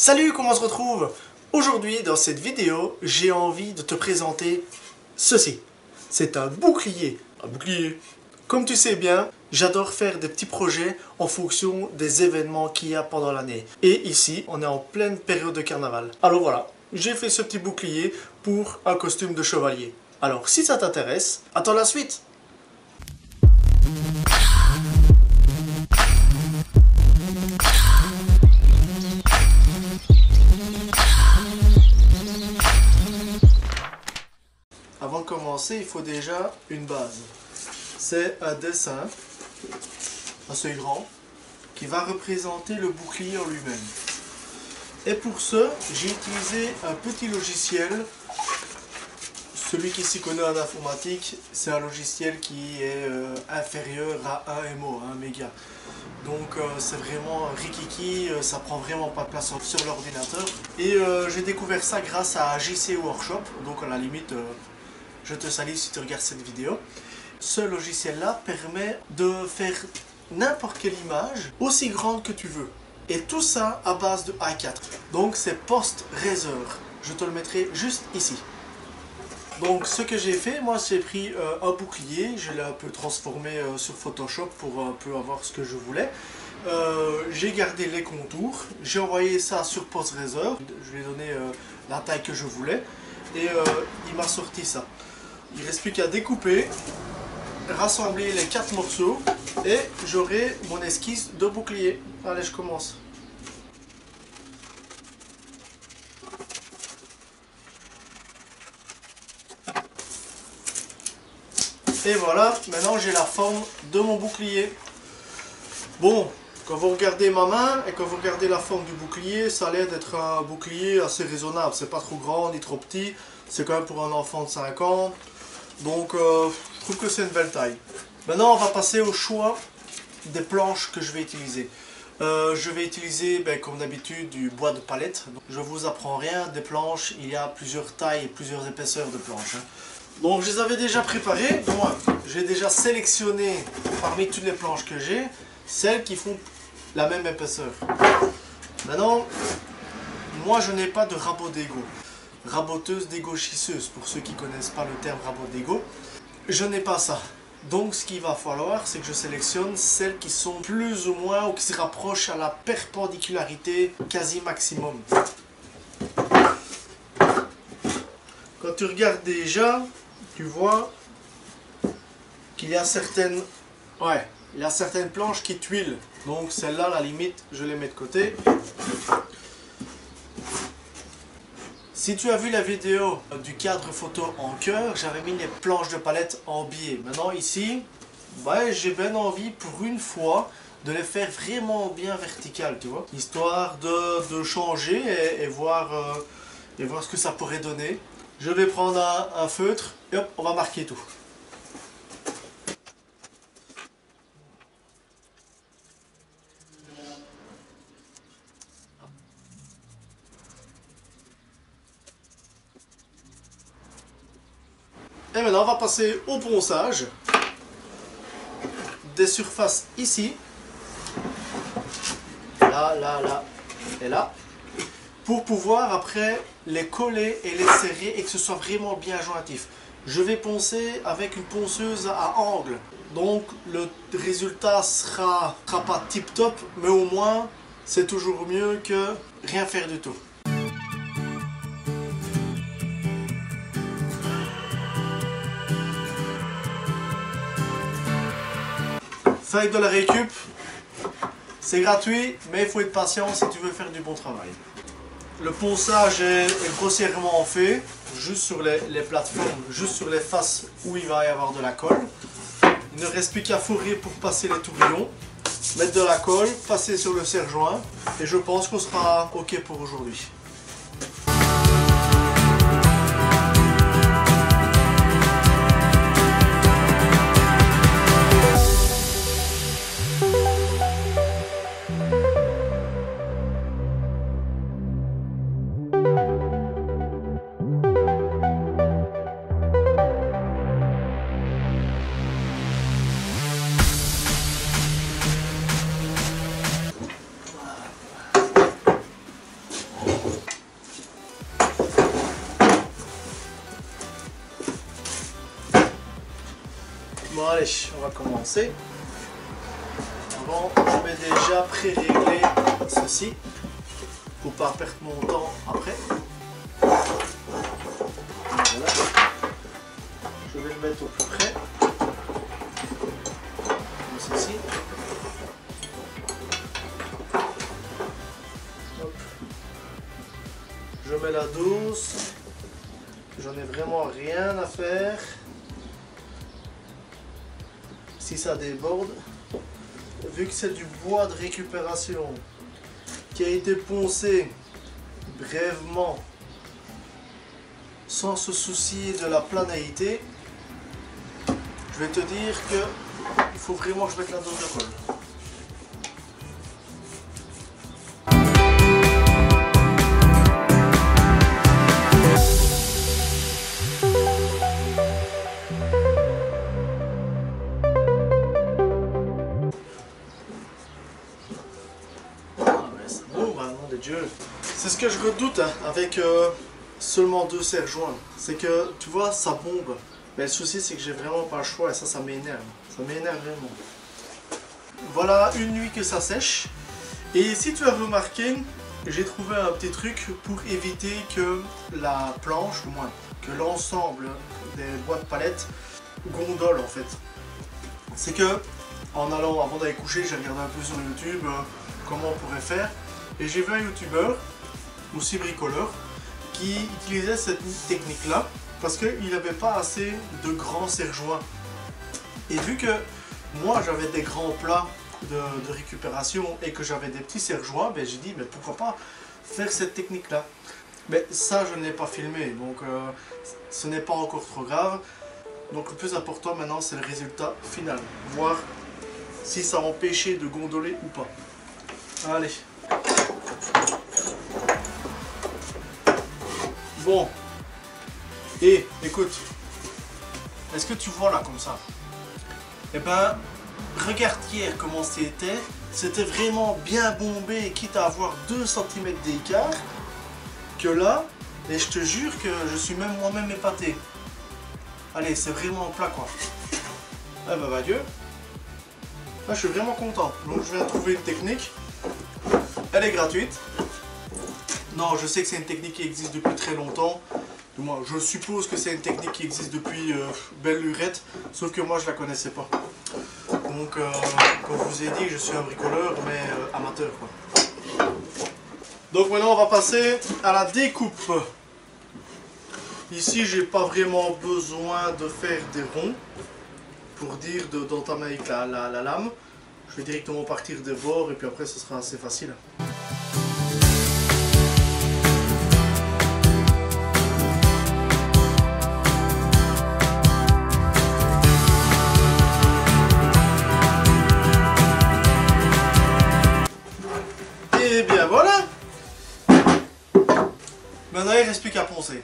Salut, comment on se retrouve? Aujourd'hui, dans cette vidéo, j'ai envie de te présenter ceci. C'est un bouclier. Un bouclier. Comme tu sais bien, j'adore faire des petits projets en fonction des événements qu'il y a pendant l'année. Et ici, on est en pleine période de carnaval. Alors voilà, j'ai fait ce petit bouclier pour un costume de chevalier. Alors, si ça t'intéresse, attends la suite. Avant de commencer, il faut déjà une base. C'est un dessin assez grand qui va représenter le bouclier en lui-même. Et pour ce, j'ai utilisé un petit logiciel. Celui qui s'y connaît en informatique, c'est un logiciel qui est inférieur à 1 MO, 1 méga. Donc c'est vraiment rikiki, ça prend vraiment pas de place sur l'ordinateur. Et j'ai découvert ça grâce à JC Workshop, donc à la limite... je te salue si tu regardes cette vidéo. Ce logiciel-là permet de faire n'importe quelle image aussi grande que tu veux. Et tout ça à base de A4. Donc c'est post-razor. Je te le mettrai juste ici. Donc ce que j'ai fait, moi j'ai pris un bouclier. Je l'ai un peu transformé sur Photoshop pour un peu avoir ce que je voulais. J'ai gardé les contours. J'ai envoyé ça sur post-razor. Je lui ai donné la taille que je voulais. Et il m'a sorti ça. Il ne reste plus qu'à découper, rassembler les 4 morceaux et j'aurai mon esquisse de bouclier. Allez, je commence. Et voilà, maintenant j'ai la forme de mon bouclier. Bon, quand vous regardez ma main et quand vous regardez la forme du bouclier, ça a l'air d'être un bouclier assez raisonnable. C'est pas trop grand ni trop petit, c'est quand même pour un enfant de 5 ans. Donc je trouve que c'est une belle taille. Maintenant on va passer au choix des planches que je vais utiliser. Je vais utiliser comme d'habitude du bois de palette. Donc, je vous apprends rien, des planches, il y a plusieurs tailles et plusieurs épaisseurs de planches. Donc je les avais déjà préparées, donc j'ai déjà sélectionné parmi toutes les planches que j'ai, celles qui font la même épaisseur. Maintenant, moi je n'ai pas de rabot d'ego. Raboteuse dégauchisseuse, pour ceux qui ne connaissent pas le terme rabot d'égo. Je n'ai pas ça. Donc ce qu'il va falloir, c'est que je sélectionne celles qui sont plus ou moins, ou qui se rapprochent à la perpendicularité quasi maximum. Quand tu regardes déjà, tu vois qu'il y a certaines... Ouais, il y a certaines planches qui tuilent. Donc celles-là, à la limite, je les mets de côté. Si tu as vu la vidéo du cadre photo en cœur, j'avais mis les planches de palette en biais. Maintenant ici, j'ai bien envie pour une fois de les faire vraiment bien verticales, tu vois. Histoire de changer et voir ce que ça pourrait donner. Je vais prendre un feutre et hop, on va marquer tout. Et maintenant on va passer au ponçage des surfaces ici, là, là, là et là, pour pouvoir après les coller et les serrer et que ce soit vraiment bien jointif. Je vais poncer avec une ponceuse à angle, donc le résultat sera pas tip top, mais au moins c'est toujours mieux que rien faire du tout. Fais avec de la récup, c'est gratuit, mais il faut être patient si tu veux faire du bon travail. Le ponçage est grossièrement fait, juste sur les plateformes, juste sur les faces où il va y avoir de la colle. Il ne reste plus qu'à fourrer pour passer les tourbillons, mettre de la colle, passer sur le serre-joint, et je pense qu'on sera ok pour aujourd'hui. Bon allez, on va commencer. Avant, je vais déjà pré-régler ceci pour pas perdre mon temps après. Voilà. Je vais le mettre au plus près. Comme ceci. Hop. Je mets la dose. J'en ai vraiment rien à faire. Si ça déborde, vu que c'est du bois de récupération qui a été poncé brièvement sans se soucier de la planéité, je vais te dire que il faut vraiment que je mette la dose de colle. C'est ce que je redoute hein, avec seulement 2 serre-joints. C'est que, tu vois, ça bombe. Mais le souci, c'est que j'ai vraiment pas le choix et ça m'énerve. Ça m'énerve vraiment. Voilà une nuit que ça sèche. Et si tu as remarqué, j'ai trouvé un petit truc pour éviter que la planche, ou moins, que l'ensemble des boîtes palettes gondole en fait. C'est que, en allant, avant d'aller coucher, j'ai regardé un peu sur YouTube comment on pourrait faire. Et j'ai vu un youtubeur, aussi bricoleur, qui utilisait cette technique là parce qu'il n'avait pas assez de grands serre-joints. Et vu que moi j'avais des grands plats de récupération et que j'avais des petits serre-joints, ben j'ai dit mais pourquoi pas faire cette technique là. Mais ça je ne l'ai pas filmé, donc ce n'est pas encore trop grave. Donc le plus important maintenant c'est le résultat final, voir si ça a empêché de gondoler ou pas. Allez. Bon, et écoute, est-ce que tu vois là comme ça? Eh ben, regarde hier comment c'était vraiment bien bombé, quitte à avoir 2 cm d'écart, que là, et je te jure que je suis même moi-même épaté. Allez, c'est vraiment plat quoi. Ah bah adieu. Là, je suis vraiment content. Donc je viens de trouver une technique, elle est gratuite. Non, je sais que c'est une technique qui existe depuis très longtemps. Moi, je suppose que c'est une technique qui existe depuis belle lurette, sauf que moi je la connaissais pas. Donc, comme je vous ai dit, je suis un bricoleur, mais amateur quoi. Donc maintenant, on va passer à la découpe. Ici, j'ai pas vraiment besoin de faire des ronds pour dire d'entamer avec la lame. Je vais directement partir des bords et puis après, ce sera assez facile. Et bien voilà. Maintenant il ne reste plus qu'à poncer.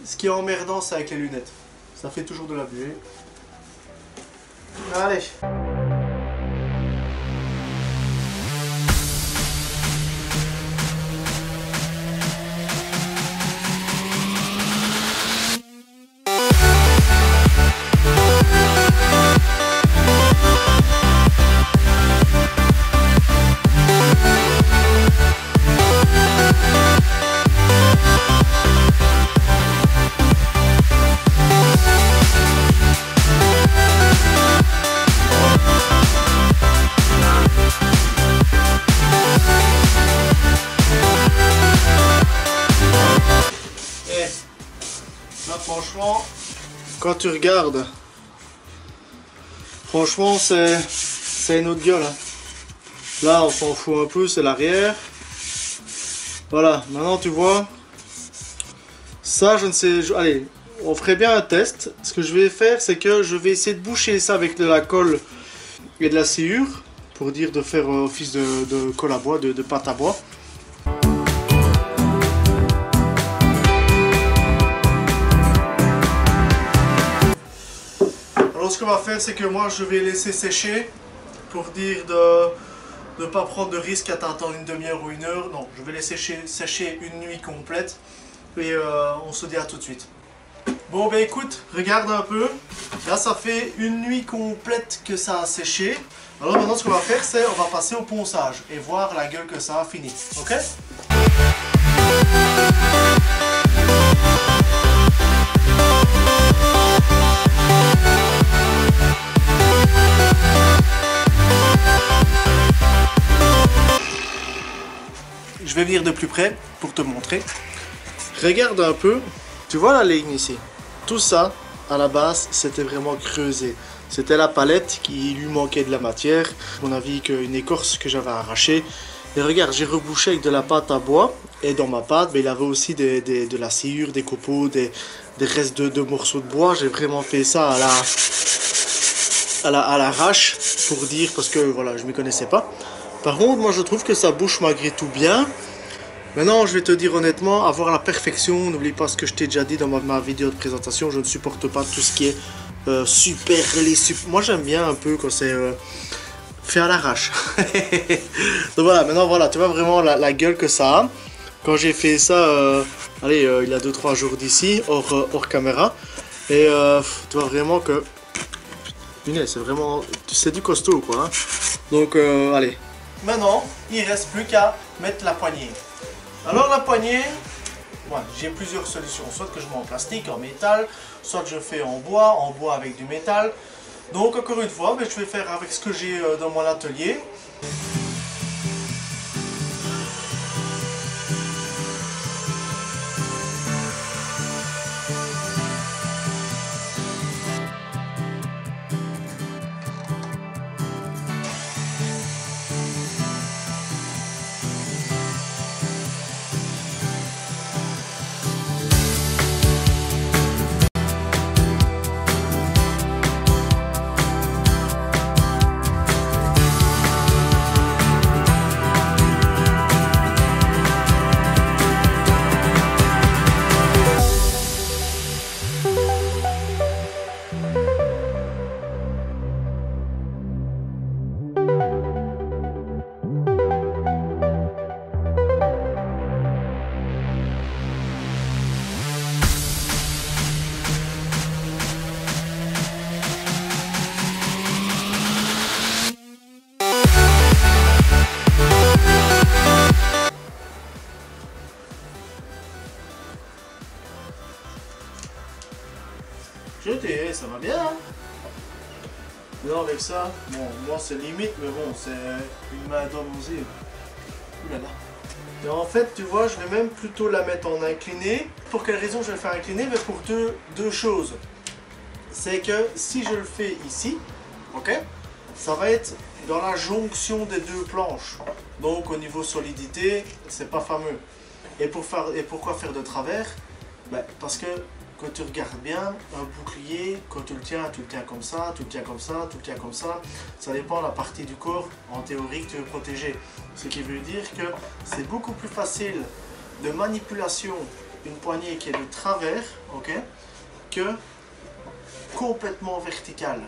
Ce qui est emmerdant c'est avec les lunettes. Ça fait toujours de la buée. Allez. Franchement, quand tu regardes, franchement c'est une autre gueule. Hein. Là on s'en fout un peu, c'est l'arrière. Voilà, maintenant tu vois, ça je ne sais, allez, on ferait bien un test. Ce que je vais faire c'est que je vais essayer de boucher ça avec de la colle et de la sciure, pour dire de faire office de colle à bois, de pâte à bois. Alors ce qu'on va faire c'est que moi je vais laisser sécher pour dire ne pas prendre de risque à t'attendre une demi-heure ou une heure. Non, je vais les sécher une nuit complète et on se dit à tout de suite. Bon ben écoute, regarde un peu. Là ça fait une nuit complète que ça a séché. Alors maintenant ce qu'on va faire c'est on va passer au ponçage et voir la gueule que ça a fini. Ok ? Je vais venir de plus près pour te montrer. Regarde un peu. Tu vois la ligne ici? Tout ça, à la base, c'était vraiment creusé. C'était la palette qui lui manquait de la matière. À mon avis, une écorce que j'avais arrachée. Et regarde, j'ai rebouché avec de la pâte à bois. Et dans ma pâte, il y avait aussi de la sciure, des copeaux, des restes de morceaux de bois. J'ai vraiment fait ça à l'arrache pour dire, parce que voilà, je ne m'y connaissais pas. Par contre, moi je trouve que ça bouche malgré tout bien. Maintenant, je vais te dire honnêtement, avoir la perfection, n'oublie pas ce que je t'ai déjà dit dans ma vidéo de présentation, je ne supporte pas tout ce qui est super relais. Moi j'aime bien un peu quand c'est fait à l'arrache. Donc voilà, maintenant voilà, tu vois vraiment la gueule que ça a. Quand j'ai fait ça, allez, il y a 2-3 jours d'ici, hors caméra. Et tu vois vraiment que... c'est vraiment... c'est du costaud quoi. Hein. Donc allez. Maintenant, il ne reste plus qu'à mettre la poignée. Alors la poignée, ouais, j'ai plusieurs solutions. Soit que je mets en plastique, en métal, soit que je fais en bois avec du métal. Donc encore une fois, je vais faire avec ce que j'ai dans mon atelier. Jeté, ça va bien. Hein? Non, avec ça, bon, moi c'est limite, mais bon, c'est une main d'homme aussi. Oulala. Et en fait, tu vois, je vais même plutôt la mettre en incliné. Pour quelle raison je vais le faire incliné? Mais pour deux choses. C'est que si je le fais ici, ok, ça va être dans la jonction des deux planches. Donc au niveau solidité, c'est pas fameux. Et pourquoi faire de travers? Ben, parce que quand tu regardes bien, un bouclier, quand tu le tiens comme ça, tu le tiens comme ça, tu le tiens comme ça. Ça dépend de la partie du corps, en théorie, que tu veux protéger. Ce qui veut dire que c'est beaucoup plus facile de manipulation une poignée qui est de travers, ok, que complètement verticale.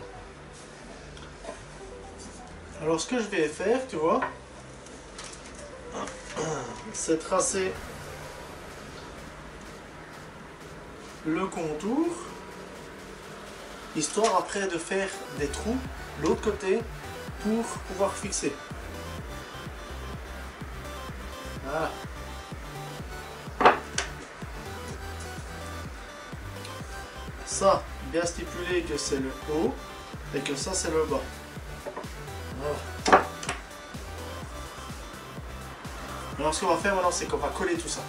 Alors ce que je vais faire, tu vois, c'est tracer le contour, histoire après de faire des trous de l'autre côté pour pouvoir fixer. Voilà. Ça, bien stipulé que c'est le haut et que ça c'est le bas. Voilà. Alors ce qu'on va faire maintenant, c'est qu'on va coller tout ça.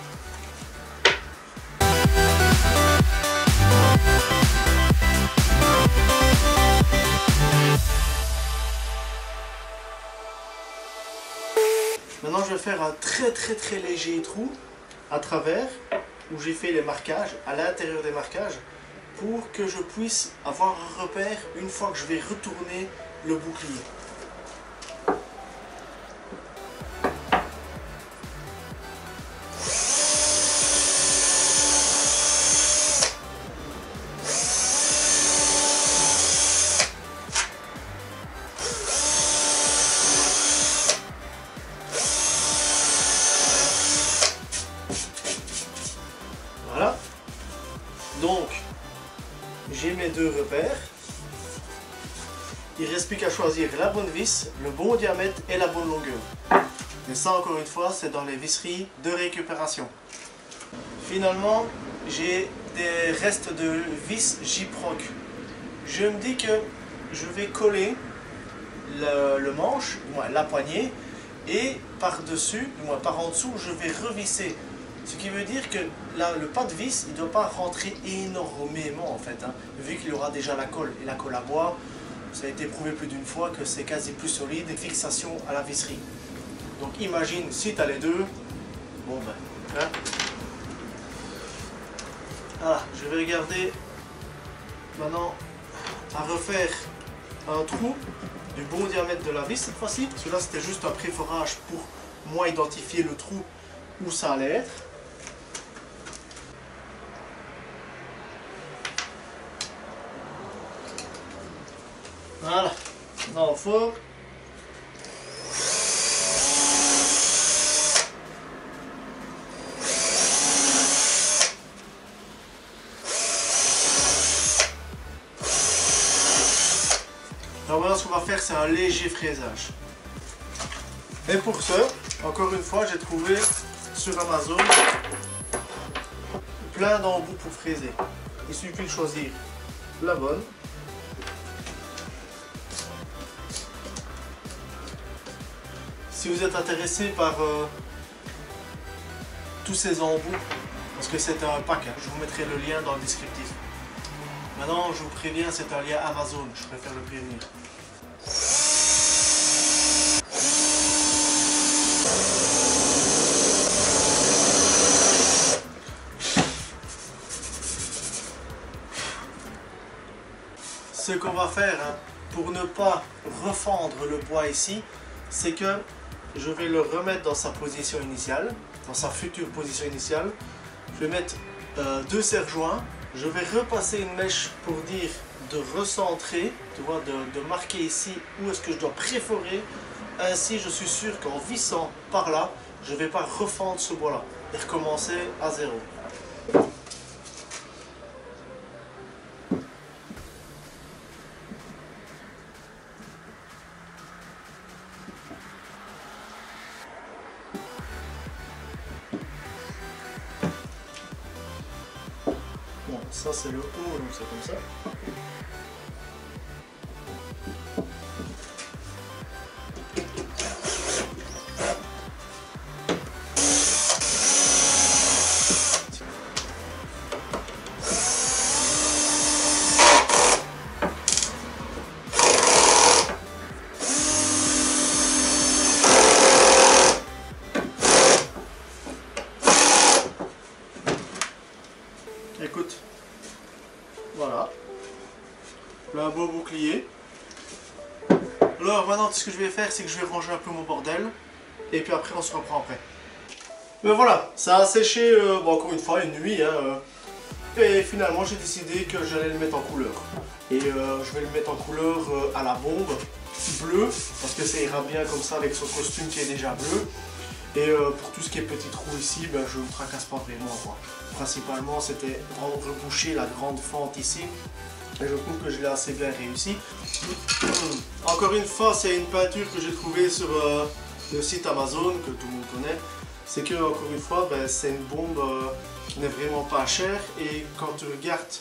Maintenant, je vais faire un très léger trou à travers où j'ai fait les marquages, à l'intérieur des marquages, pour que je puisse avoir un repère une fois que je vais retourner le bouclier. Donc, j'ai mes deux repères. Il ne reste plus qu'à choisir la bonne vis, le bon diamètre et la bonne longueur. Et ça, encore une fois, c'est dans les visseries de récupération. Finalement, j'ai des restes de vis Gyproc. Je me dis que je vais coller le manche, la poignée, et par-dessus, par en dessous, je vais revisser. Ce qui veut dire que le pas de vis, il ne doit pas rentrer énormément en fait, hein, vu qu'il y aura déjà la colle. Et la colle à bois, ça a été prouvé plus d'une fois que c'est quasi plus solide et fixation à la visserie. Donc imagine si tu as les deux, bon ben, hein. Voilà, je vais regarder maintenant à refaire un trou du bon diamètre de la vis cette fois-ci. Celui-là c'était juste un préforage pour moi identifier le trou où ça allait être. Voilà, dans le fort. Alors voilà, ce qu'on va faire, c'est un léger fraisage. Et pour ça, encore une fois, j'ai trouvé sur Amazon plein d'embouts pour fraiser. Il suffit de choisir la bonne. Si vous êtes intéressé par tous ces embouts, parce que c'est un pack, hein, je vous mettrai le lien dans le descriptif. Maintenant, je vous préviens, c'est un lien Amazon, je préfère le prévenir. Ce qu'on va faire, hein, pour ne pas refendre le bois ici, c'est que je vais le remettre dans sa position initiale, dans sa future position initiale. Je vais mettre deux serre-joints. Je vais repasser une mèche pour dire de recentrer, tu vois, de marquer ici où est-ce que je dois préforer. Ainsi, je suis sûr qu'en vissant par là, je ne vais pas refendre ce bois-là et recommencer à zéro. Bon, ça c'est le haut, donc c'est comme ça. Écoute, voilà, là un beau bouclier. Alors maintenant ce que je vais faire, c'est que je vais ranger un peu mon bordel et puis après on se reprend après. Mais voilà, ça a séché bon, encore une fois une nuit, hein, et finalement j'ai décidé que j'allais le mettre en couleur. Et je vais le mettre en couleur à la bombe, bleu, parce que ça ira bien comme ça avec son costume qui est déjà bleu. Et pour tout ce qui est petit trou ici, ben, je ne me tracasse pas vraiment, quoi. Principalement, c'était reboucher la grande fente ici. Et je trouve que je l'ai assez bien réussi. Encore une fois, c'est une peinture que j'ai trouvée sur le site Amazon, que tout le monde connaît. C'est que, encore une fois, ben, c'est une bombe qui n'est vraiment pas chère. Et quand tu regardes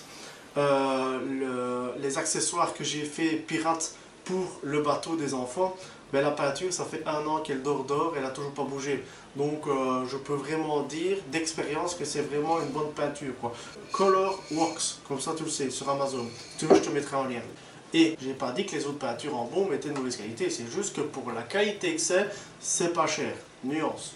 les accessoires que j'ai fait pirate pour le bateau des enfants, ben la peinture, ça fait 1 an qu'elle dort, elle n'a toujours pas bougé. Donc je peux vraiment dire d'expérience que c'est vraiment une bonne peinture, quoi. Color Works, comme ça tu le sais, sur Amazon. Si tu veux, je te mettrai en lien. Et j'ai pas dit que les autres peintures en bombe étaient de mauvaise qualité, c'est juste que pour la qualité que c'est pas cher. Nuance.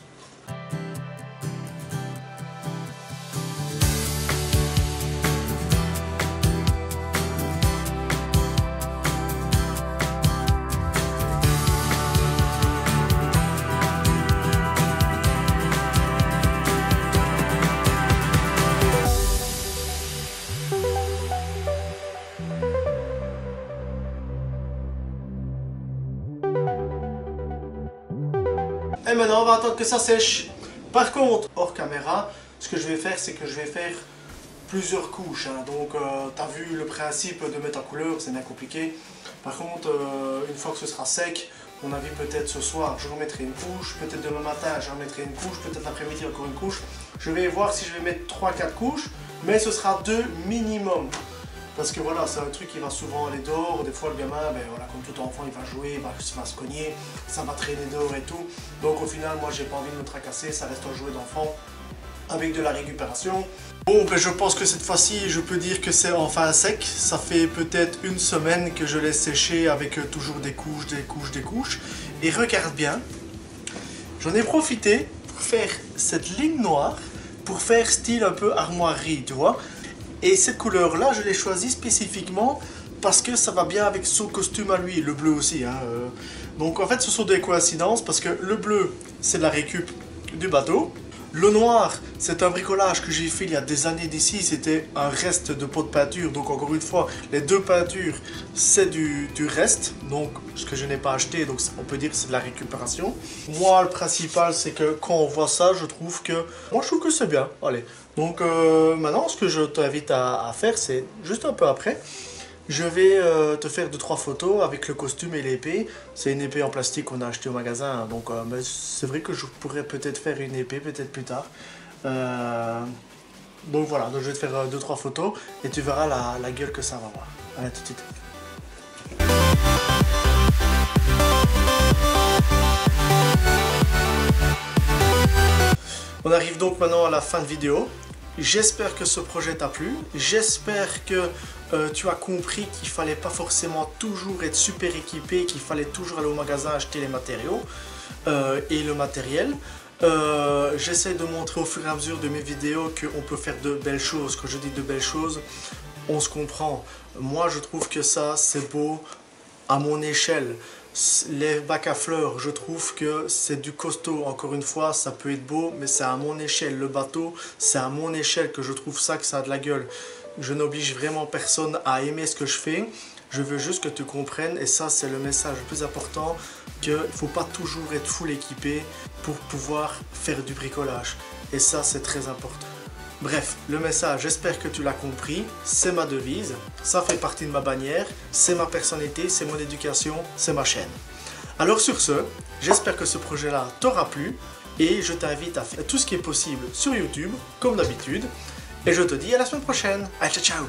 Et maintenant, on va attendre que ça sèche. Par contre, hors caméra, ce que je vais faire, c'est que je vais faire plusieurs couches, hein. Donc tu as vu le principe de mettre en couleur, c'est bien compliqué. Par contre, une fois que ce sera sec, mon avis peut-être ce soir je remettrai une couche, peut-être demain matin je remettrai une couche, peut-être l'après-midi encore une couche. Je vais voir si je vais mettre 3-4 couches, mais ce sera 2 minimum. Parce que voilà, c'est un truc qui va souvent aller dehors. Des fois le gamin, ben, voilà, comme tout enfant, il va jouer, il va se cogner, ça va traîner dehors et tout. Donc au final, moi j'ai pas envie de me tracasser, ça reste un jouet d'enfant avec de la récupération. Bon, ben, je pense que cette fois-ci, je peux dire que c'est enfin sec. Ça fait peut-être une semaine que je laisse sécher avec toujours des couches, des couches, des couches. Et regarde bien, j'en ai profité pour faire cette ligne noire, pour faire style un peu armoirie, tu vois. Et cette couleur-là, je l'ai choisie spécifiquement parce que ça va bien avec son costume à lui, le bleu aussi, hein. Donc en fait, ce sont des coïncidences parce que le bleu, c'est de la récup du bateau. Le noir, c'est un bricolage que j'ai fait il y a des années d'ici, c'était un reste de pot de peinture. Donc encore une fois, les 2 peintures, c'est du reste, donc ce que je n'ai pas acheté, donc on peut dire que c'est de la récupération. Moi, le principal, c'est que quand on voit ça, je trouve que... Moi, je trouve que c'est bien. Allez. Donc maintenant, ce que je t'invite à faire, c'est juste un peu après. Je vais te faire 2-3 photos avec le costume et l'épée. C'est une épée en plastique qu'on a acheté au magasin, hein, donc c'est vrai que je pourrais peut-être faire une épée, peut-être plus tard. Donc voilà, donc je vais te faire 2-3 photos et tu verras la gueule que ça va avoir. Allez, tout de suite. On arrive donc maintenant à la fin de vidéo. J'espère que ce projet t'a plu, j'espère que tu as compris qu'il fallait pas forcément toujours être super équipé, qu'il fallait toujours aller au magasin acheter les matériaux et le matériel. J'essaie de montrer au fur et à mesure de mes vidéos qu'on peut faire de belles choses. Quand je dis de belles choses, on se comprend. Moi je trouve que ça c'est beau à mon échelle. Les bacs à fleurs, je trouve que c'est du costaud. Encore une fois, ça peut être beau, mais c'est à mon échelle. Le bateau, c'est à mon échelle que je trouve ça, que ça a de la gueule. Je n'oblige vraiment personne à aimer ce que je fais. Je veux juste que tu comprennes, et ça c'est le message le plus important, qu'il ne faut pas toujours être full équipé pour pouvoir faire du bricolage. Et ça c'est très important. Bref, le message, j'espère que tu l'as compris, c'est ma devise, ça fait partie de ma bannière, c'est ma personnalité, c'est mon éducation, c'est ma chaîne. Alors sur ce, j'espère que ce projet-là t'aura plu et je t'invite à faire tout ce qui est possible sur YouTube, comme d'habitude. Et je te dis à la semaine prochaine. Allez, ciao, ciao!